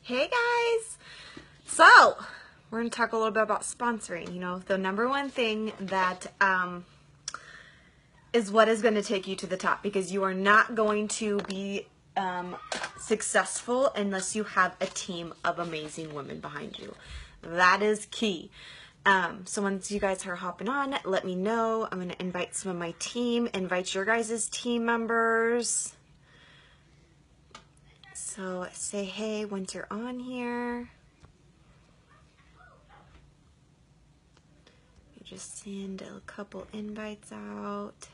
Hey guys! So, we're going to talk a little bit about sponsoring. You know, the number one thing that is what is going to take you to the top, because you are not going to be successful unless you have a team of amazing women behind you. That is key. So once you guys are hopping on, let me know. I'm going to invite some of my team, invite your guys' team members. So say hey once you're on here. You just send a couple invites out.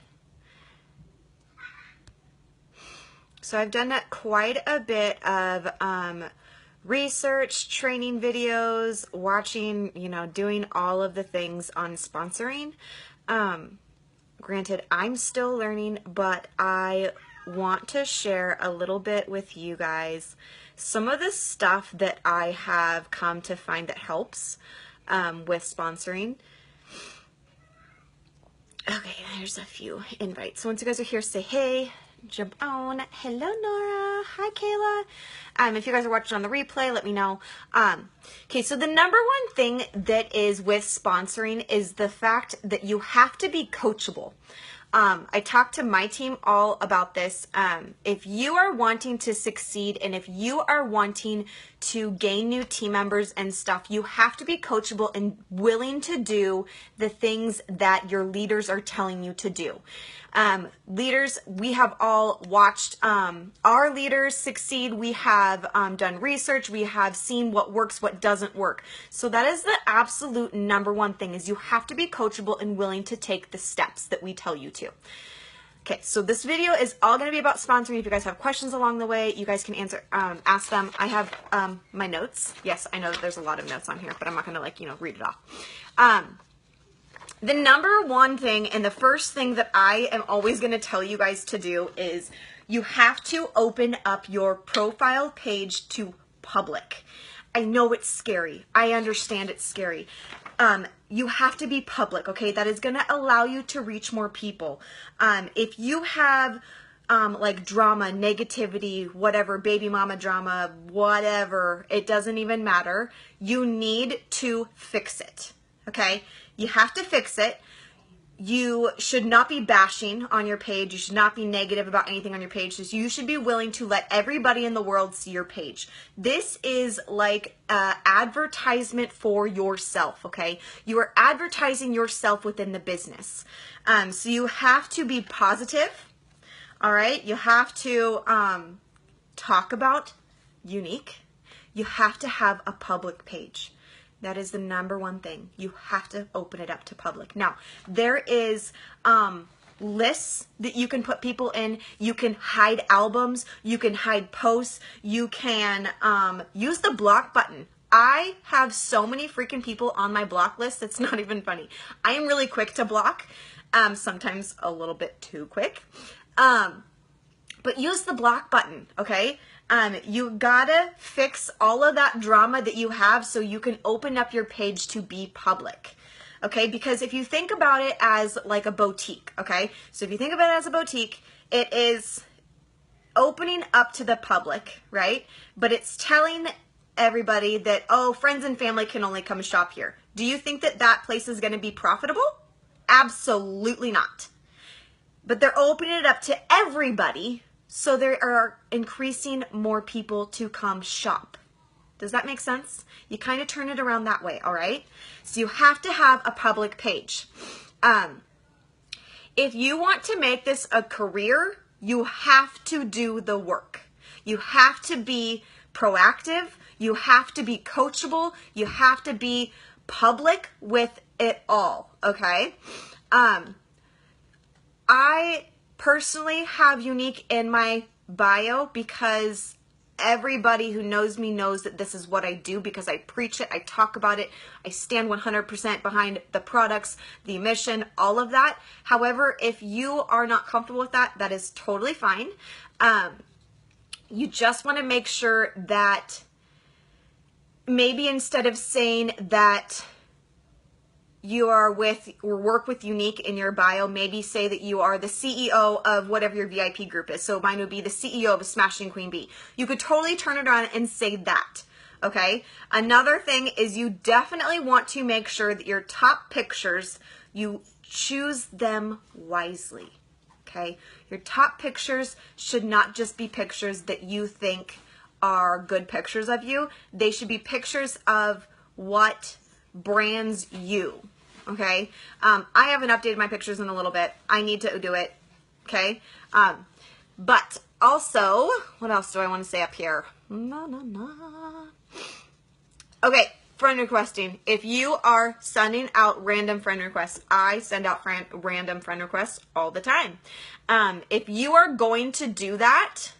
So I've done quite a bit of research, training videos, watching, doing all of the things on sponsoring. Granted, I'm still learning, but I want to share a little bit with you guys some of the stuff that I have come to find that helps with sponsoring. Okay, there's a few invites. So once you guys are here, say hey, jump on. Hello, Nora. Hi, Kayla. If you guys are watching on the replay, let me know. Okay, so the number one thing that is with sponsoring is the fact that you have to be coachable. I talked to my team all about this. If you are wanting to succeed and if you are wanting to gain new team members and stuff, you have to be coachable and willing to do the things that your leaders are telling you to do. Leaders, we have all watched our leaders succeed. We have done research. We have seen what works, what doesn't work. So that is the absolute number one thing, is you have to be coachable and willing to take the steps that we tell you to. Okay, so this video is all going to be about sponsoring. If you guys have questions along the way, you guys can ask them. I have my notes. Yes, I know that there's a lot of notes on here, but I'm not going to read it off. The number one thing and the first thing that I am always going to tell you guys to do is you have to open up your profile page to public. I know it's scary. I understand it's scary. You have to be public, okay? That is going to allow you to reach more people. If you have like drama, negativity, whatever, baby mama drama, whatever, it doesn't even matter. You need to fix it, okay? You have to fix it. You should not be bashing on your page. You should not be negative about anything on your page. You should be willing to let everybody in the world see your page. This is like advertisement for yourself, okay? You are advertising yourself within the business. So you have to be positive, all right? You have to talk about unique. You have to have a public page. That is the number one thing. You have to open it up to public. Now, there is lists that you can put people in. You can hide albums. You can hide posts. You can use the block button. I have so many freaking people on my block list. It's not even funny. I am really quick to block, sometimes a little bit too quick. But use the block button, okay? You gotta fix all of that drama that you have so you can open up your page to be public, okay? Because if you think about it as like a boutique, okay? So if you think about it as a boutique, it is opening up to the public, right? But it's telling everybody that, oh, friends and family can only come shop here. Do you think that that place is gonna be profitable? Absolutely not. But they're opening it up to everybody, so they are increasing more people to come shop. Does that make sense? You kind of turn it around that way, all right? So you have to have a public page. If you want to make this a career, you have to do the work. You have to be proactive. You have to be coachable. You have to be public with it all, okay? I personally have unique in my bio because everybody who knows me knows that this is what I do, because I preach it, I talk about it, I stand 100% behind the products, the mission, all of that. However, if you are not comfortable with that, that is totally fine. You just want to make sure that maybe instead of saying that you are with or work with Unique in your bio, maybe say that you are the CEO of whatever your VIP group is. So mine would be the CEO of a Smashing Queen Bee. You could totally turn it around and say that. okay? Another thing is you definitely want to make sure that your top pictures, you choose them wisely, okay? Your top pictures should not just be pictures that you think are good pictures of you. They should be pictures of what brands you, okay? I haven't updated my pictures in a little bit. I need to do it, okay? But also, what else do I want to say up here? Okay, friend requesting. If you are sending out random friend requests, I send out random friend requests all the time. If you are going to do that,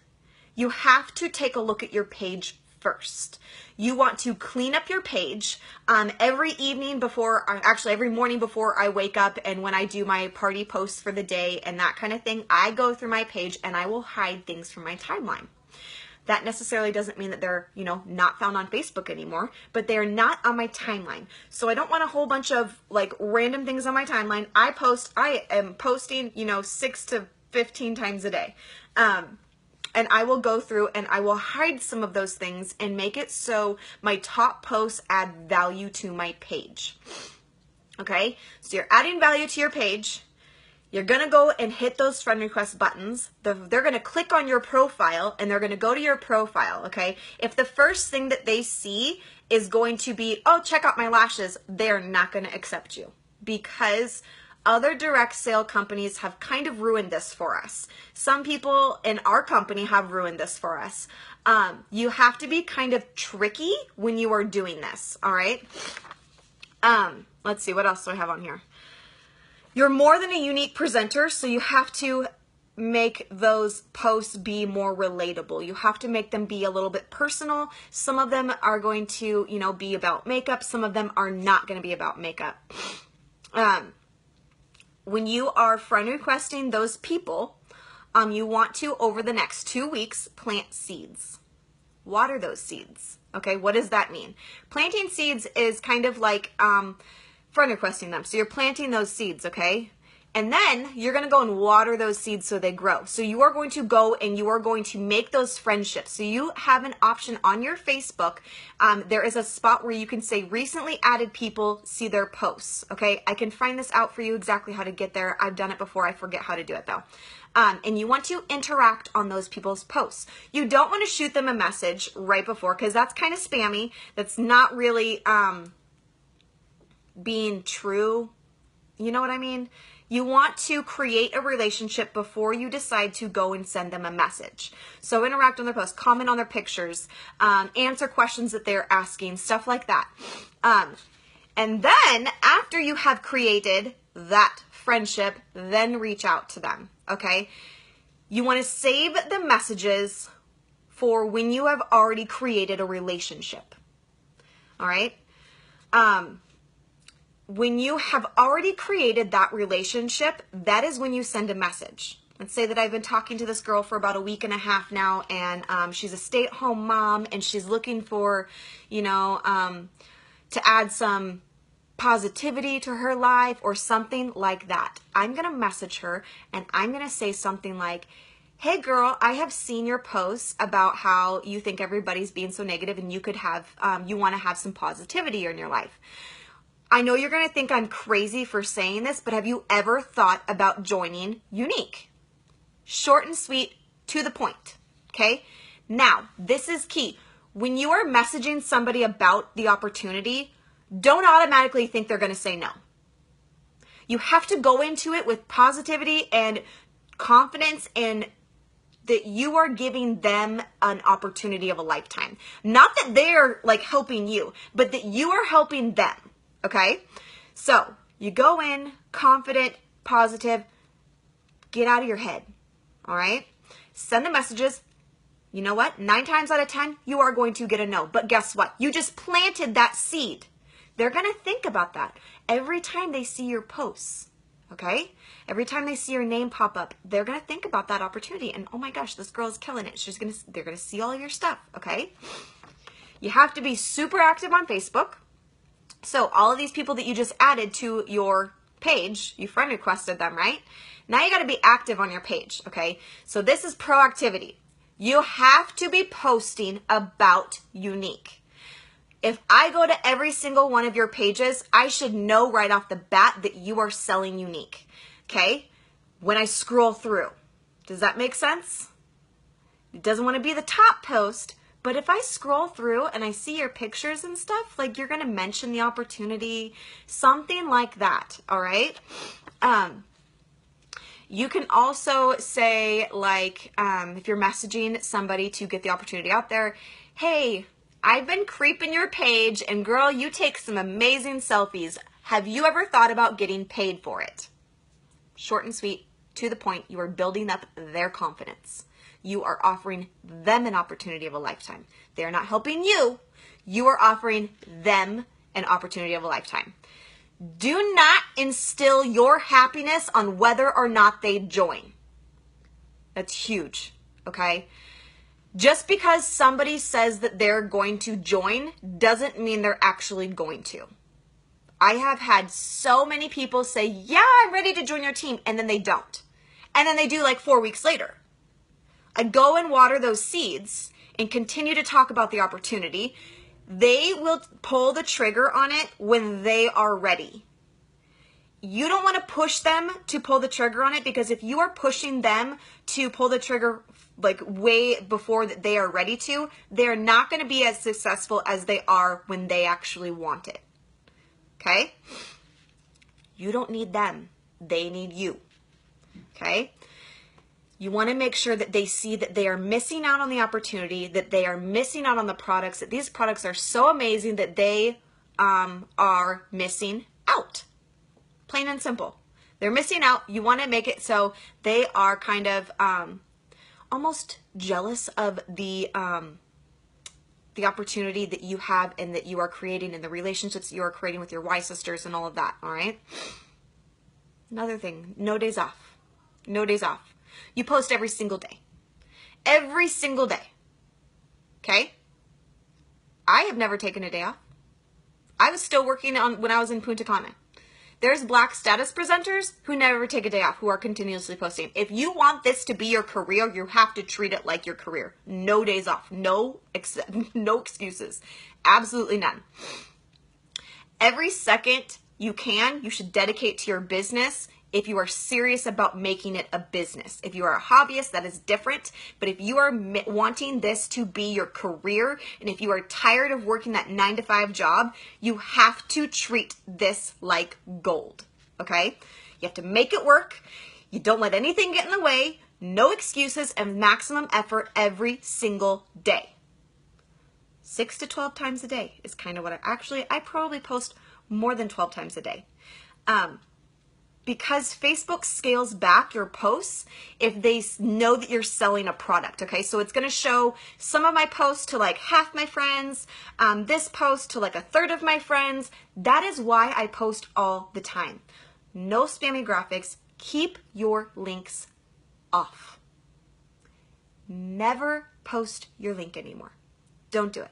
you have to take a look at your page first. You want to clean up your page every evening before, actually every morning before I wake up, and when I do my party posts for the day and that kind of thing, I go through my page and I will hide things from my timeline. That necessarily doesn't mean that they're, not found on Facebook anymore, but they're not on my timeline. So I don't want a whole bunch of like random things on my timeline. I am posting, 6 to 15 times a day. And I will go through and I will hide some of those things and make it so my top posts add value to my page. Okay? So you're adding value to your page. You're going to go and hit those friend request buttons. They're going to click on your profile and they're going to go to your profile, okay? If the first thing that they see is going to be, oh, check out my lashes, they're not going to accept you, because other direct sale companies have kind of ruined this for us. Some people in our company have ruined this for us. You have to be kind of tricky when you are doing this, all right? Let's see, what else do I have on here? You're more than a unique presenter, so you have to make those posts be more relatable. You have to make them be a little bit personal. Some of them are going to, be about makeup. Some of them are not going to be about makeup. When you are friend requesting those people, you want to, over the next 2 weeks, plant seeds. Water those seeds. Okay, what does that mean? Planting seeds is kind of like friend requesting them. So you're planting those seeds, okay? And then you're going to go and water those seeds so they grow. So you are going to go and you are going to make those friendships. So you have an option on your Facebook. There is a spot where you can say recently added people, see their posts, okay? I can find this out for you exactly how to get there. I've done it before. I forget how to do it though. And you want to interact on those people's posts. You don't want to shoot them a message right before, because that's kind of spammy. That's not really being true. You know what I mean? You want to create a relationship before you decide to go and send them a message. So interact on their posts, comment on their pictures, answer questions that they're asking, stuff like that. And then after you have created that friendship, then reach out to them, okay? You want to save the messages for when you have already created a relationship, all right? When you have already created that relationship, that is when you send a message. Let's say that I've been talking to this girl for about a week and a half now, and she's a stay-at-home mom, and she's looking for, to add some positivity to her life or something like that. I'm going to message her, and I'm going to say something like, hey girl, I have seen your posts about how you think everybody's being so negative and you could have, you want to have some positivity in your life. I know you're going to think I'm crazy for saying this, but have you ever thought about joining Unique? Short and sweet, to the point, okay? Now, this is key. When you are messaging somebody about the opportunity, don't automatically think they're going to say no. You have to go into it with positivity and confidence, and that you are giving them an opportunity of a lifetime. Not that they're like helping you, but that you are helping them. Okay, so you go in confident, positive, get out of your head, all right? Send the messages. You know what? 9 times out of 10, you are going to get a no. But guess what? You just planted that seed. They're going to think about that every time they see your posts, okay? Every time they see your name pop up, they're going to think about that opportunity. And oh my gosh, this girl is killing it. They're going to see all of your stuff, okay? You have to be super active on Facebook. So all of these people that you just added to your page, you friend requested them, right? Now you got to be active on your page, okay? So this is proactivity. You have to be posting about Unique. If I go to every single one of your pages, I should know right off the bat that you are selling unique, okay? When I scroll through. Does that make sense? It doesn't want to be the top post, but if I scroll through and I see your pictures and stuff, like you're going to mention the opportunity, something like that, all right? You can also say, like, if you're messaging somebody to get the opportunity out there, hey, I've been creeping your page, and girl, you take some amazing selfies. Have you ever thought about getting paid for it? Short and sweet, to the point. You are building up their confidence. You are offering them an opportunity of a lifetime. They are not helping you. You are offering them an opportunity of a lifetime. Do not instill your happiness on whether or not they join. That's huge, okay? Just because somebody says that they're going to join doesn't mean they're actually going to. I have had so many people say, yeah, I'm ready to join your team, and then they don't. And then they do like 4 weeks later. I go and water those seeds and continue to talk about the opportunity. They will pull the trigger on it when they are ready. You don't want to push them to pull the trigger on it, because if you are pushing them to pull the trigger like way before that they are ready to, they're not going to be as successful as they are when they actually want it. Okay? You don't need them. They need you. Okay? You want to make sure that they see that they are missing out on the opportunity, that they are missing out on the products, that these products are so amazing that they are missing out. Plain and simple. They're missing out. You want to make it so they are kind of almost jealous of the opportunity that you have and that you are creating, and the relationships that you are creating with your Y sisters and all of that, all right? Another thing, no days off. No days off. You post every single day. Every single day. Okay? I have never taken a day off. I was still working on when I was in Punta Cana. There's Black status presenters who never take a day off, who are continuously posting. If you want this to be your career, you have to treat it like your career. No days off. No excuses. Absolutely none. Every second you can, you should dedicate to your business if you are serious about making it a business. If you are a hobbyist, that is different. But if you are wanting this to be your career, and if you are tired of working that 9-to-5 job, you have to treat this like gold, okay? You have to make it work. You don't let anything get in the way. No excuses, and maximum effort every single day. 6 to 12 times a day is kind of what I probably post more than 12 times a day. Because Facebook scales back your posts if they know that you're selling a product, okay? So it's going to show some of my posts to like half my friends, this post to like a third of my friends. That is why I post all the time. No spammy graphics. Keep your links off. Never post your link anymore. Don't do it.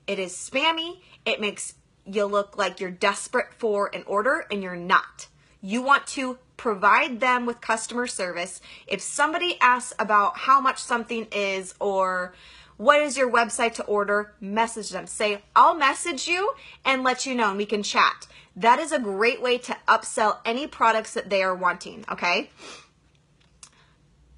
It is spammy. It makes you look like you're desperate for an order, and you're not. You want to provide them with customer service. If somebody asks about how much something is or what is your website to order, message them. Say, I'll message you and let you know, and we can chat. That is a great way to upsell any products that they are wanting, okay?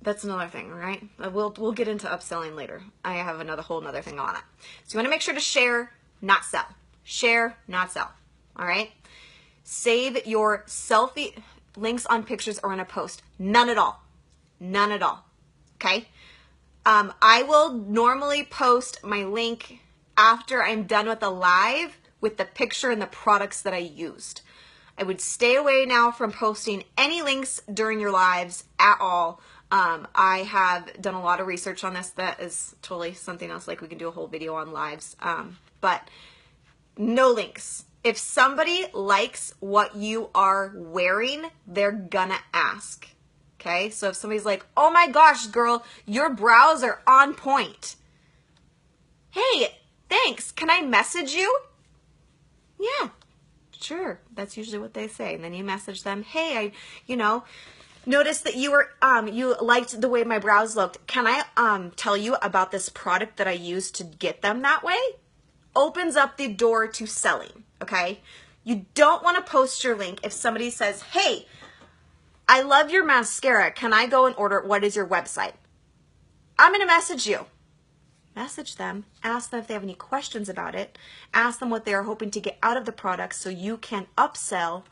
That's another thing, right? We'll get into upselling later. I have whole nother thing on it. So you want to make sure to share, not sell. Share, not sell, all right? Save your selfie links on pictures or in a post. None at all. None at all. Okay? I will normally post my link after I'm done with the live with the picture and the products that I used. I would stay away now from posting any links during your lives at all. I have done a lot of research on this. That is totally something else. Like, we can do a whole video on lives. But no links. If somebody likes what you are wearing, they're gonna ask, okay? So if somebody's like, oh my gosh, girl, your brows are on point. Hey, thanks, can I message you? Yeah, sure, that's usually what they say. And then you message them, hey, I noticed that you liked the way my brows looked. Can I tell you about this product that I used to get them that way? opens up the door to selling, okay? You don't want to post your link if somebody says, hey, I love your mascara. Can I go and order it? What is your website? I'm going to message you. Message them. Ask them if they have any questions about it. Ask them what they are hoping to get out of the product so you can upsell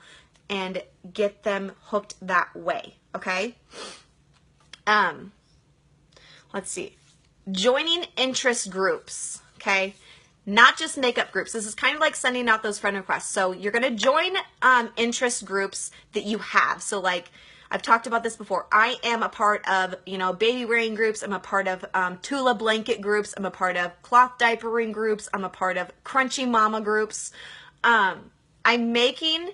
and get them hooked that way, okay? Let's see. Joining interest groups, okay? Not just makeup groups. This is kind of like sending out those friend requests. So you're going to join interest groups that you have. So like I've talked about this before. I am a part of, baby wearing groups. I'm a part of Tula blanket groups. I'm a part of cloth diapering groups. I'm a part of crunchy mama groups. I'm making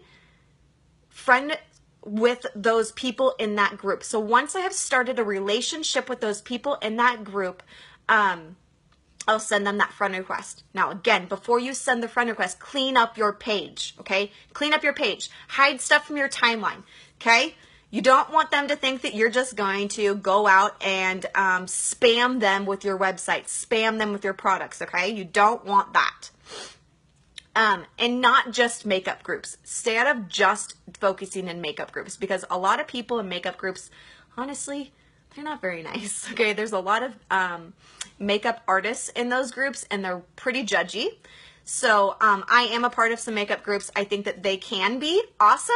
friend with those people in that group. So once I have started a relationship with those people in that group, I'll send them that friend request. Now, again, before you send the friend request, clean up your page, okay? Clean up your page. Hide stuff from your timeline, okay? You don't want them to think that you're just going to go out and spam them with your website, spam them with your products, okay? You don't want that. And not just makeup groups. Stay out of just focusing in makeup groups because a lot of people in makeup groups, honestly, they're not very nice, okay? There's a lot of makeup artists in those groups and they're pretty judgy. So I am a part of some makeup groups. I think that they can be awesome,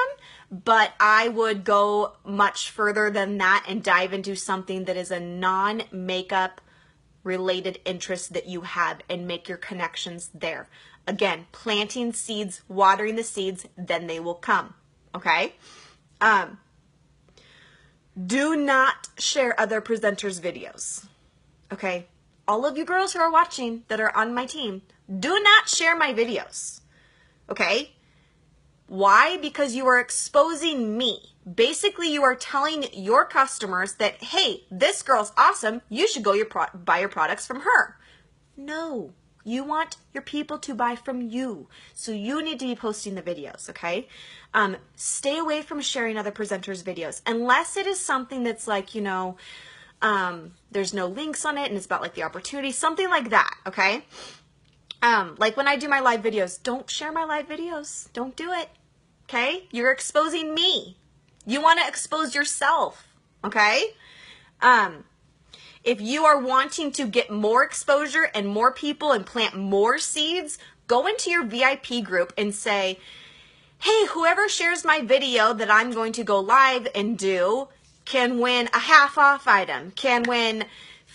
but I would go much further than that and dive into something that is a non-makeup related interest that you have and make your connections there. Again, planting seeds, watering the seeds, then they will come, okay? Do not share other presenters' videos, okay? All of you girls who are watching that are on my team, do not share my videos, okay? Why? Because you are exposing me. Basically, you are telling your customers that, hey, this girl's awesome. You should go buy your products from her. No, you want your people to buy from you. So you need to be posting the videos, okay? Stay away from sharing other presenters' videos unless it is something that's like, there's no links on it and it's about like the opportunity, something like that, okay? Like when I do my live videos, don't share my live videos. Don't do it, okay? You're exposing me. You want to expose yourself, okay? If you are wanting to get more exposure and more people and plant more seeds, go into your VIP group and say, hey, whoever shares my video that I'm going to go live and do can win a half off item, can win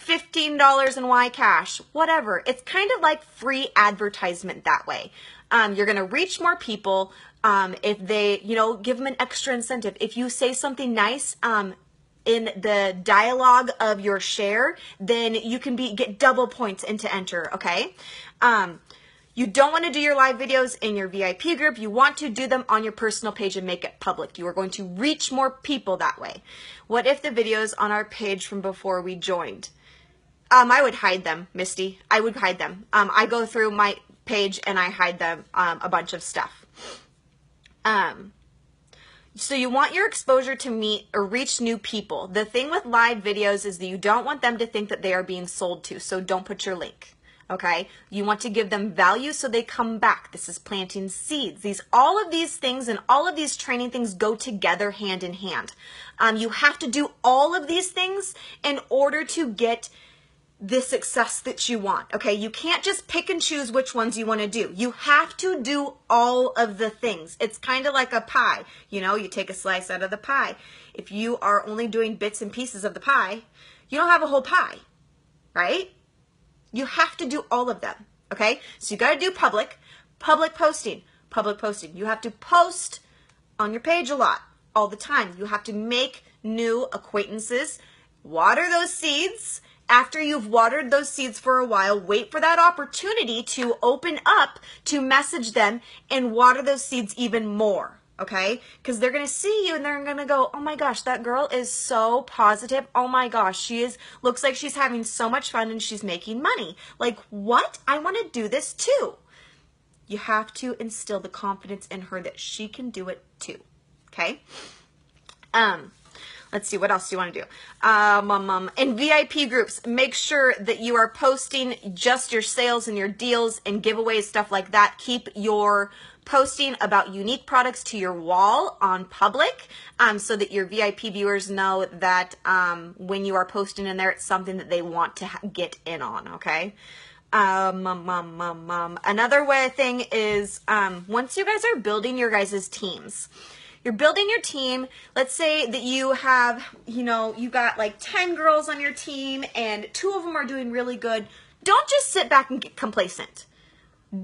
$15 in Y cash, whatever. It's kind of like free advertisement that way. You're going to reach more people if they, give them an extra incentive. If you say something nice in the dialogue of your share, then you can get double points into enter, okay? You don't want to do your live videos in your VIP group. You want to do them on your personal page and make it public. You are going to reach more people that way. What if the videos on our page from before we joined? I would hide them, Misty. I would hide them. I go through my page and I hide them a bunch of stuff. So you want your exposure to meet or reach new people. The thing with live videos is that you don't want them to think that they are being sold to, so don't put your link, okay? You want to give them value so they come back. This is planting seeds. All of these things and all of these training things go together hand in hand. You have to do all of these things in order to get the success that you want, okay? You can't just pick and choose which ones you want to do. You have to do all of the things. It's kind of like a pie. You take a slice out of the pie. If you are only doing bits and pieces of the pie, you don't have a whole pie, right? You have to do all of them, okay? So you got to do public posting. You have to post on your page a lot, all the time. You have to make new acquaintances, water those seeds. After you've watered those seeds for a while, wait for that opportunity to open up to message them and water those seeds even more, okay? Because they're going to see you and they're going to go, oh my gosh, that girl is so positive. Oh my gosh, looks like she's having so much fun and she's making money. Like, what? I want to do this too. You have to instill the confidence in her that she can do it too, okay? Let's see, what else do you want to do? In VIP groups, make sure that you are posting just your sales and your deals and giveaways, stuff like that. Keep your posting about unique products to your wall on public, so that your VIP viewers know that when you are posting in there, it's something that they want to get in on, okay? Another thing is, once you guys are building your guys' teams, you're building your team. Let's say that you have, you got like 10 girls on your team and 2 of them are doing really good. Don't just sit back and get complacent.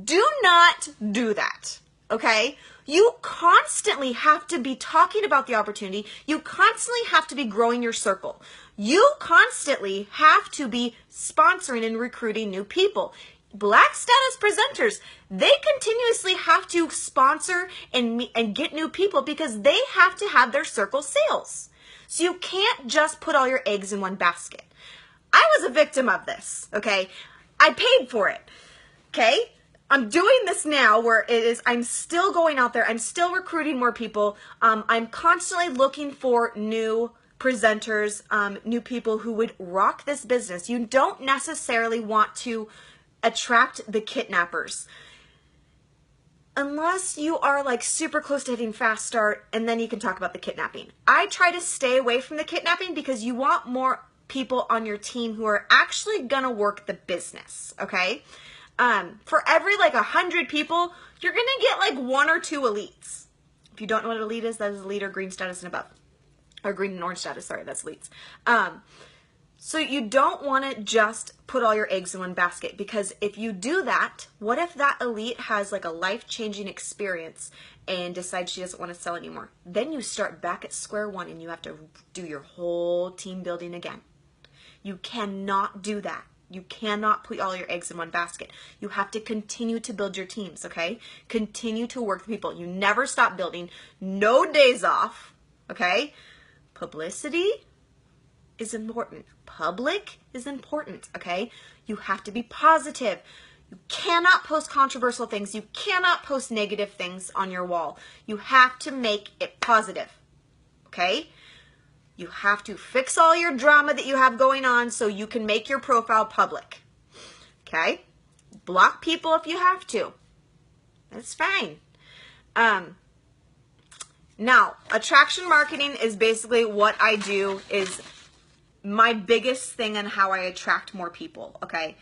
Do not do that, okay? You constantly have to be talking about the opportunity. You constantly have to be growing your circle. You constantly have to be sponsoring and recruiting new people. Black status presenters, they continuously have to sponsor and get new people because they have to have their circle sales. So you can't just put all your eggs in one basket. I was a victim of this, okay? I paid for it, okay? I'm doing this now where I'm still going out there. I'm still recruiting more people. I'm constantly looking for new presenters, new people who would rock this business. You don't necessarily want to attract the kidnappers unless you are like super close to hitting fast start, and then you can talk about the kidnapping. I try to stay away from the kidnapping because you want more people on your team who are actually gonna work the business, okay? For every like 100 people, you're gonna get like 1 or 2 elites. If you don't know what elite is, that is elite or green status and above. Or green and orange status, sorry, that's elites. So you don't want to just put all your eggs in one basket, because if you do that, what if that elite has like a life-changing experience and decides she doesn't want to sell anymore? Then you start back at square one and you have to do your whole team building again. You cannot do that. You cannot put all your eggs in one basket. You have to continue to build your teams, okay? Continue to work with people. You never stop building. No days off, okay? Publicity is important. Public is important, okay? You have to be positive. You cannot post controversial things. You cannot post negative things on your wall. You have to make it positive, okay? You have to fix all your drama that you have going on so you can make your profile public, okay? Block people if you have to. That's fine. Now, attraction marketing is basically what I do, is my biggest thing on how I attract more people, okay?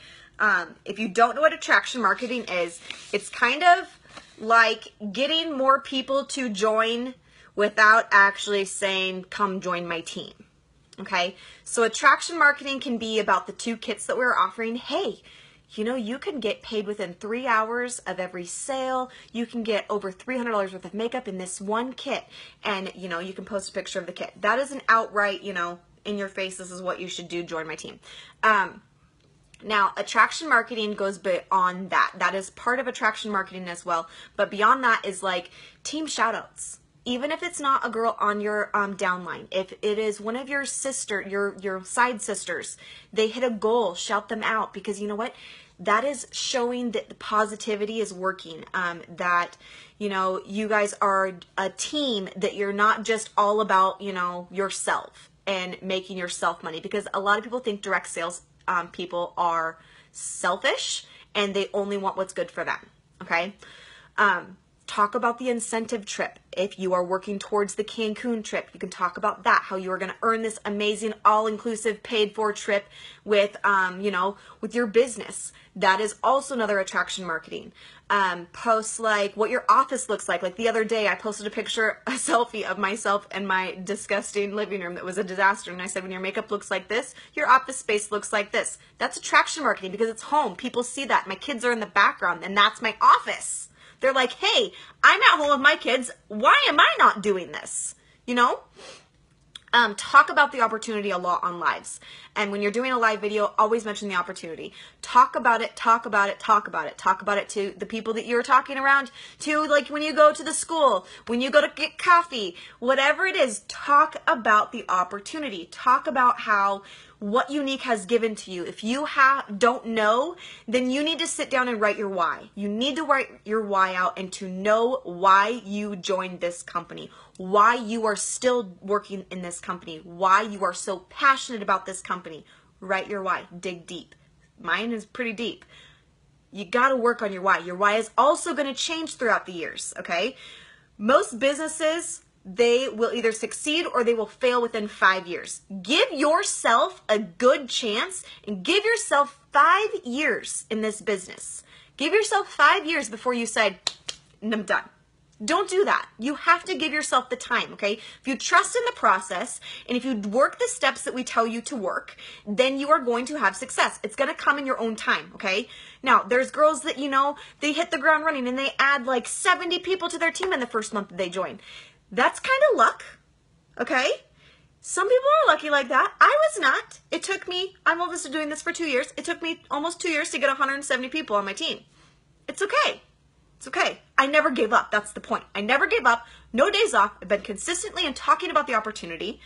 If you don't know what attraction marketing is, it's kind of like getting more people to join without actually saying, come join my team, okay? So attraction marketing can be about the 2 kits that we're offering. Hey, you can get paid within 3 hours of every sale. You can get over $300 worth of makeup in this one kit. And, you can post a picture of the kit. That is an outright, in your face, this is what you should do, join my team. Now, attraction marketing goes beyond that. That is part of attraction marketing as well. But beyond that is like team shoutouts. Even if it's not a girl on your downline, if it is one of your your side sisters, they hit a goal, shout them out, because you know what? That is showing that the positivity is working, that, you guys are a team, that you're not just all about, yourself and making yourself money, because a lot of people think direct sales people are selfish and they only want what's good for them, okay? Talk about the incentive trip. If you are working towards the Cancun trip, you can talk about that, how you are going to earn this amazing all-inclusive paid-for trip with, with your business. That is also another attraction marketing. Post like what your office looks like. Like the other day, I posted a selfie of myself and my disgusting living room that was a disaster. And I said, when your makeup looks like this, your office space looks like this. That's attraction marketing because it's home. People see that. My kids are in the background, and that's my office. They're like, hey, I'm at home with my kids. Why am I not doing this? Talk about the opportunity a lot on lives. And when you're doing a live video, always mention the opportunity. Talk about it, talk about it, talk about it. Talk about it to the people that you're talking around, to like when you go to the school, when you go to get coffee, whatever it is, talk about the opportunity. Talk about how what Unique has given to you. If you don't know, then you need to sit down and write your why. You need to write your why out and to know why you joined this company, why you are still working in this company, why you are so passionate about this company. Write your why. Dig deep. Mine is pretty deep. You got to work on your why. Your why is also going to change throughout the years, okay? Most businesses, they will either succeed or they will fail within 5 years. Give yourself a good chance and give yourself 5 years in this business. Give yourself 5 years before you say, I'm done. Don't do that. You have to give yourself the time, okay? If you trust in the process and if you work the steps that we tell you to work, then you are going to have success. It's going to come in your own time, okay? Now, there's girls that, they hit the ground running and they add like 70 people to their team in the first month that they join. That's kind of luck, okay? Some people are lucky like that. I was not. It took me, I'm obviously doing this for 2 years. It took me almost 2 years to get 170 people on my team. It's okay. It's okay. I never gave up. That's the point. I never gave up. No days off. I've been consistently and talking about the opportunity.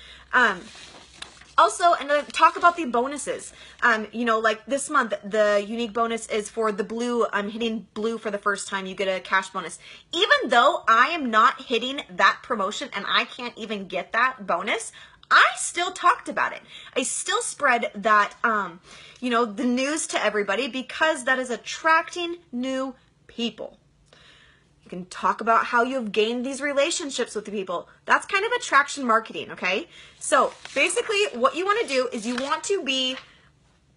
Also, and talk about the bonuses. Like this month, the Unique bonus is for the blue. I'm hitting blue for the first time. You get a cash bonus. Even though I am not hitting that promotion and I can't even get that bonus, I still talked about it. I still spread that, the news to everybody because that is attracting new people. You can talk about how you've gained these relationships with the people. That's kind of attraction marketing, okay? So basically what you want to do is you want to be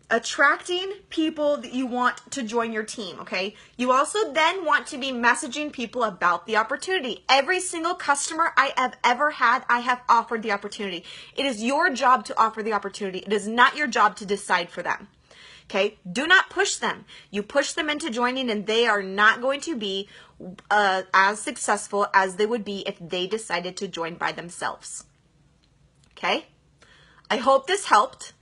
attracting people that you want to join your team, okay? You also then want to be messaging people about the opportunity. Every single customer I have ever had, I have offered the opportunity. It is your job to offer the opportunity. It is not your job to decide for them. Okay, do not push them. You push them into joining and they are not going to be as successful as they would be if they decided to join by themselves. Okay, I hope this helped.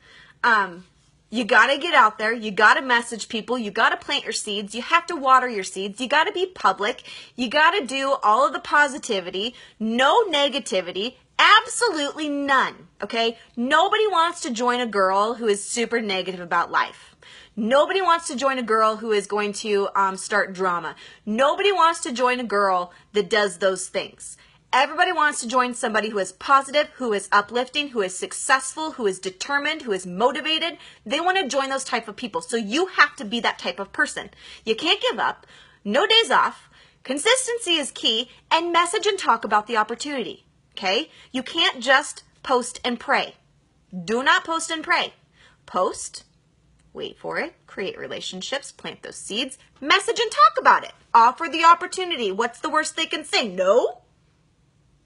You got to get out there. You got to message people. You got to plant your seeds. You have to water your seeds. You got to be public. You got to do all of the positivity, no negativity. Absolutely none, okay? Nobody wants to join a girl who is super negative about life. Nobody wants to join a girl who is going to start drama. Nobody wants to join a girl that does those things. Everybody wants to join somebody who is positive, who is uplifting, who is successful, who is determined, who is motivated. They want to join those type of people. So you have to be that type of person. You can't give up. No days off. Consistency is key. And message and talk about the opportunity. Okay? You can't just post and pray. Do not post and pray. Post, wait for it, create relationships, plant those seeds, message and talk about it. Offer the opportunity. What's the worst they can say? No?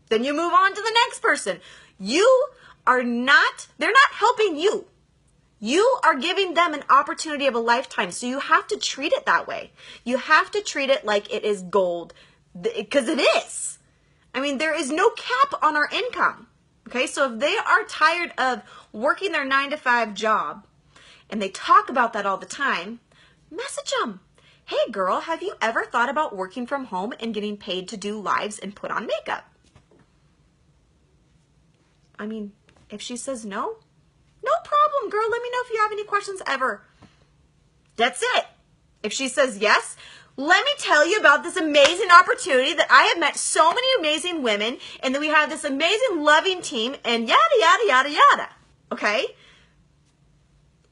Then you move on to the next person. They're not helping you. You are giving them an opportunity of a lifetime. So you have to treat it that way. You have to treat it like it is gold, because it is. I mean, there is no cap on our income, okay? So if they are tired of working their 9-to-5 job and they talk about that all the time, message them. Hey, girl, have you ever thought about working from home and getting paid to do lives and put on makeup? I mean, if she says no, no problem, girl. Let me know if you have any questions ever. That's it. If she says yes, let me tell you about this amazing opportunity that I have met so many amazing women and that we have this amazing loving team and yada, yada, yada, yada. Okay?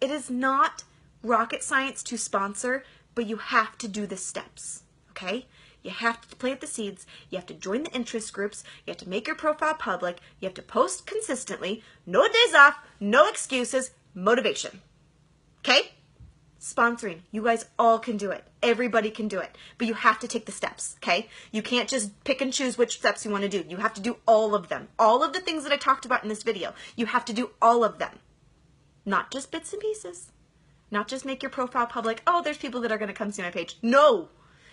It is not rocket science to sponsor, but you have to do the steps. Okay? You have to plant the seeds. You have to join the interest groups. You have to make your profile public. You have to post consistently. No days off. No excuses. Motivation. Okay? Sponsoring. You guys all can do it. Everybody can do it. But you have to take the steps, okay? You can't just pick and choose which steps you want to do. You have to do all of them. All of the things that I talked about in this video. You have to do all of them. Not just bits and pieces. Not just make your profile public. Oh, there's people that are going to come see my page. No!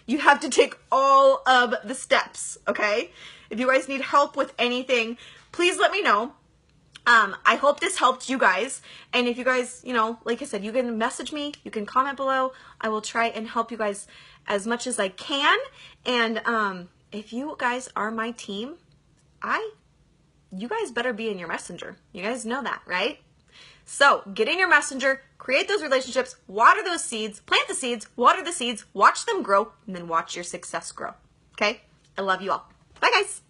You have to take all of the steps, okay? If you guys need help with anything, please let me know. I hope this helped you guys. And if you guys, like I said, you can message me, you can comment below. I will try and help you guys as much as I can. And if you guys are my team, you guys better be in your messenger. You guys know that, right? So get in your messenger, create those relationships, water those seeds, plant the seeds, water the seeds, watch them grow, and then watch your success grow. Okay? I love you all. Bye, guys.